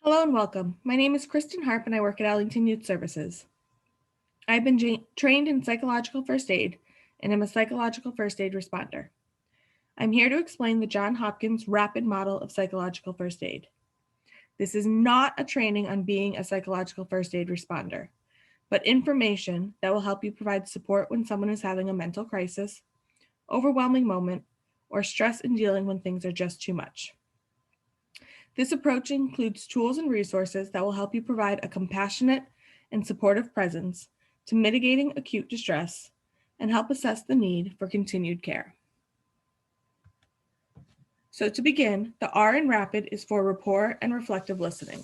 Hello and welcome. My name is Kristen Harp and I work at Ellington Youth Services. I've been trained in psychological first aid and am a psychological first aid responder. I'm here to explain the Johns Hopkins rapid model of psychological first aid. This is not a training on being a psychological first aid responder, but information that will help you provide support when someone is having a mental crisis, overwhelming moment, or stress in dealing when things are just too much. This approach includes tools and resources that will help you provide a compassionate and supportive presence to mitigating acute distress and help assess the need for continued care. So to begin, the R in RAPID is for rapport and reflective listening.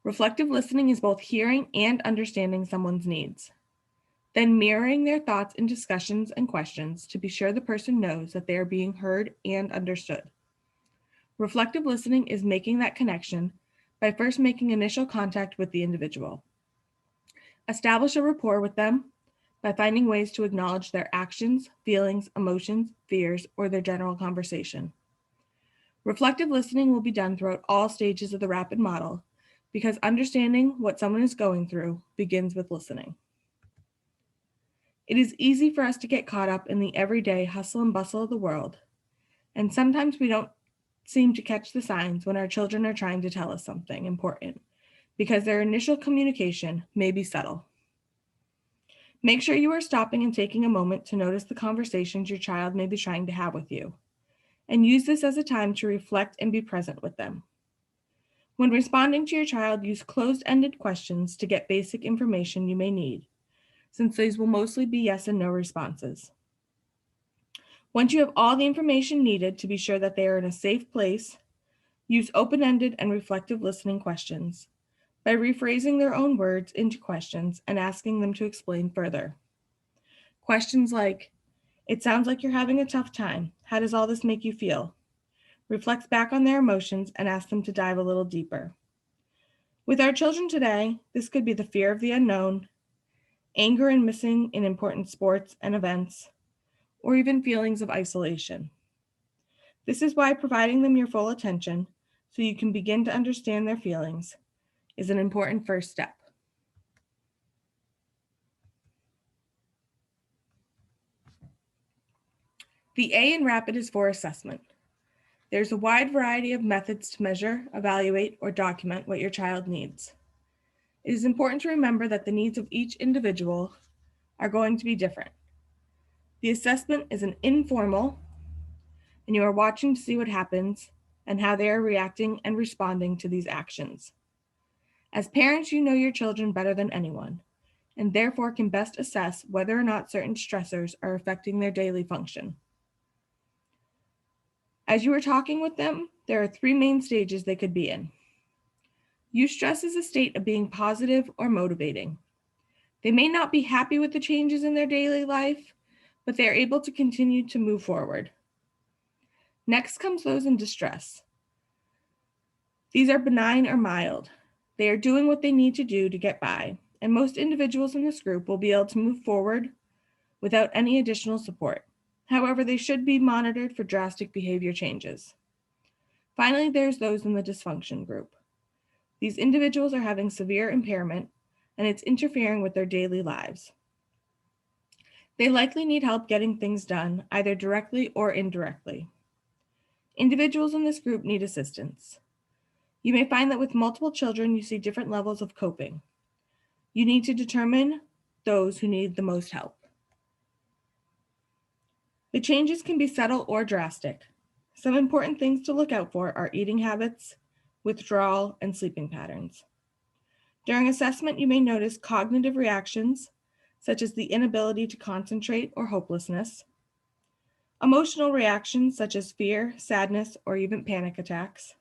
Reflective listening is both hearing and understanding someone's needs, then mirroring their thoughts in discussions and questions to be sure the person knows that they are being heard and understood. Reflective listening is making that connection by first making initial contact with the individual. Establish a rapport with them by finding ways to acknowledge their actions, feelings, emotions, fears, or their general conversation. Reflective listening will be done throughout all stages of the RAPID model because understanding what someone is going through begins with listening. It is easy for us to get caught up in the everyday hustle and bustle of the world, and sometimes we don't seem to catch the signs when our children are trying to tell us something important because their initial communication may be subtle. Make sure you are stopping and taking a moment to notice the conversations your child may be trying to have with you, and use this as a time to reflect and be present with them. When responding to your child, use closed-ended questions to get basic information you may need, since these will mostly be yes and no responses. Once you have all the information needed to be sure that they are in a safe place, use open-ended and reflective listening questions by rephrasing their own words into questions and asking them to explain further. Questions like, "It sounds like you're having a tough time. How does all this make you feel?" Reflects back on their emotions and ask them to dive a little deeper. With our children today, this could be the fear of the unknown, anger and missing in important sports and events, or even feelings of isolation. This is why providing them your full attention so you can begin to understand their feelings is an important first step. The A in RAPID is for assessment. There's a wide variety of methods to measure, evaluate, or document what your child needs. It is important to remember that the needs of each individual are going to be different. The assessment is an informal, and you are watching to see what happens and how they are reacting and responding to these actions. As parents, you know your children better than anyone, and therefore can best assess whether or not certain stressors are affecting their daily function. As you are talking with them, there are three main stages they could be in. Eustress is a state of being positive or motivating. They may not be happy with the changes in their daily life, but they are able to continue to move forward. Next comes those in distress. These are benign or mild. They are doing what they need to do to get by, and most individuals in this group will be able to move forward without any additional support. However, they should be monitored for drastic behavior changes. Finally, there's those in the dysfunction group. These individuals are having severe impairment, and it's interfering with their daily lives. They likely need help getting things done, either directly or indirectly. Individuals in this group need assistance. You may find that with multiple children, you see different levels of coping. You need to determine those who need the most help. The changes can be subtle or drastic. Some important things to look out for are eating habits, withdrawal, and sleeping patterns. During assessment, you may notice cognitive reactions, such as the inability to concentrate or hopelessness, emotional reactions such as fear, sadness, or even panic attacks,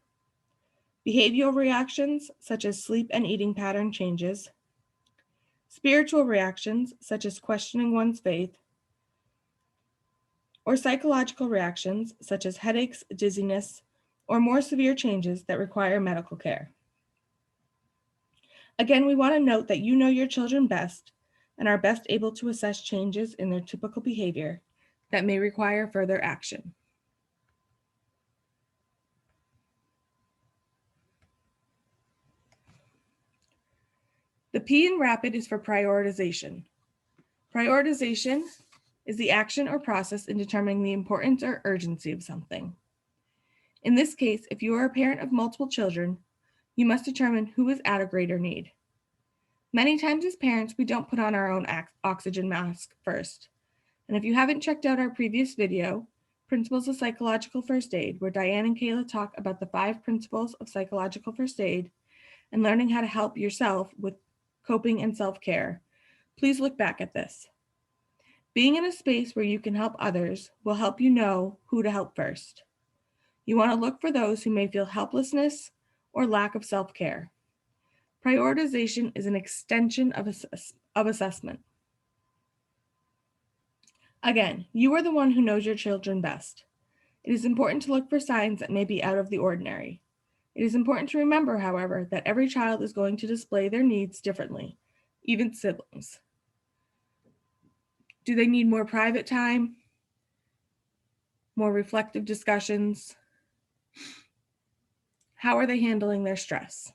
behavioral reactions such as sleep and eating pattern changes, spiritual reactions such as questioning one's faith, or psychological reactions such as headaches, dizziness, or more severe changes that require medical care. Again, we want to note that you know your children best and are best able to assess changes in their typical behavior that may require further action. The P in RAPID is for prioritization. Prioritization is the action or process in determining the importance or urgency of something. In this case, if you are a parent of multiple children, you must determine who is at a greater need. Many times as parents, we don't put on our own oxygen mask first. And if you haven't checked out our previous video, Principles of Psychological First Aid, where Diane and Kayla talk about the 5 principles of psychological first aid and learning how to help yourself with coping and self-care, please look back at this. Being in a space where you can help others will help you know who to help first. You want to look for those who may feel helplessness or lack of self-care. Prioritization is an extension of assessment. Again, you are the one who knows your children best. It is important to look for signs that may be out of the ordinary. It is important to remember, however, that every child is going to display their needs differently, even siblings. Do they need more private time? More reflective discussions? How are they handling their stress?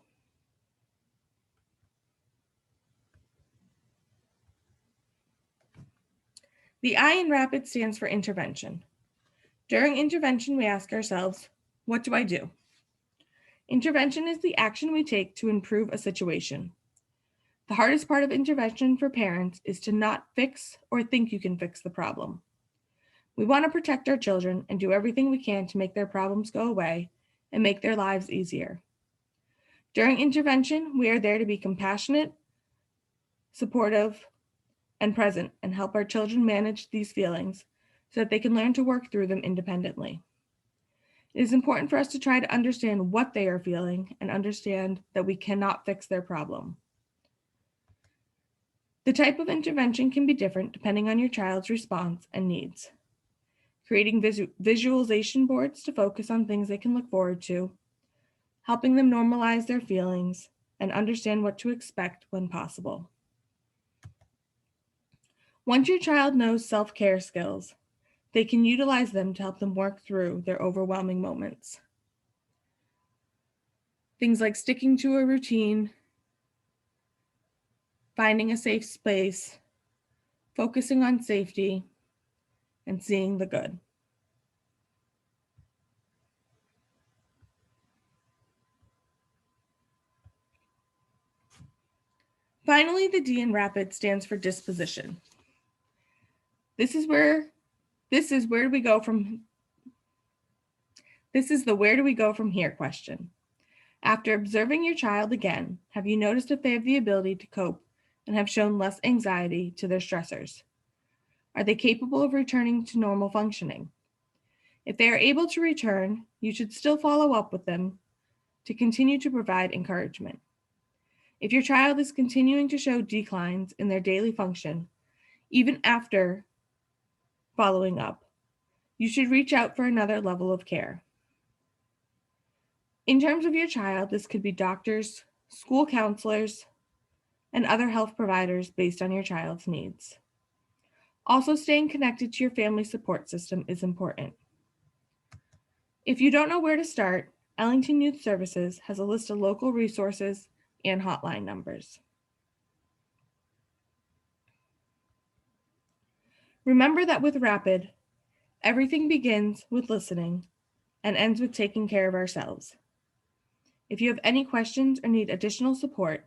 The I in RAPID stands for intervention. During intervention, we ask ourselves, what do I do? Intervention is the action we take to improve a situation. The hardest part of intervention for parents is to not fix or think you can fix the problem. We want to protect our children and do everything we can to make their problems go away and make their lives easier. During intervention, we are there to be compassionate, supportive, and present and help our children manage these feelings so that they can learn to work through them independently. It is important for us to try to understand what they are feeling and understand that we cannot fix their problem. The type of intervention can be different depending on your child's response and needs. Creating visualization boards to focus on things they can look forward to, helping them normalize their feelings and understand what to expect when possible. Once your child knows self-care skills, they can utilize them to help them work through their overwhelming moments. Things like sticking to a routine, finding a safe space, focusing on safety, and seeing the good. Finally, the D in RAPID stands for disposition. This is the where do we go from here question. After observing your child again, have you noticed if they have the ability to cope and have shown less anxiety to their stressors? Are they capable of returning to normal functioning? If they are able to return, you should still follow up with them to continue to provide encouragement. If your child is continuing to show declines in their daily function, even after following up, you should reach out for another level of care. In terms of your child, this could be doctors, school counselors, and other health providers based on your child's needs. Also, staying connected to your family support system is important. If you don't know where to start, Ellington Youth Services has a list of local resources and hotline numbers. Remember that with RAPID, everything begins with listening and ends with taking care of ourselves. If you have any questions or need additional support,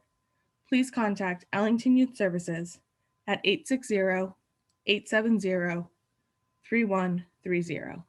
please contact Ellington Youth Services at 860-870-3130.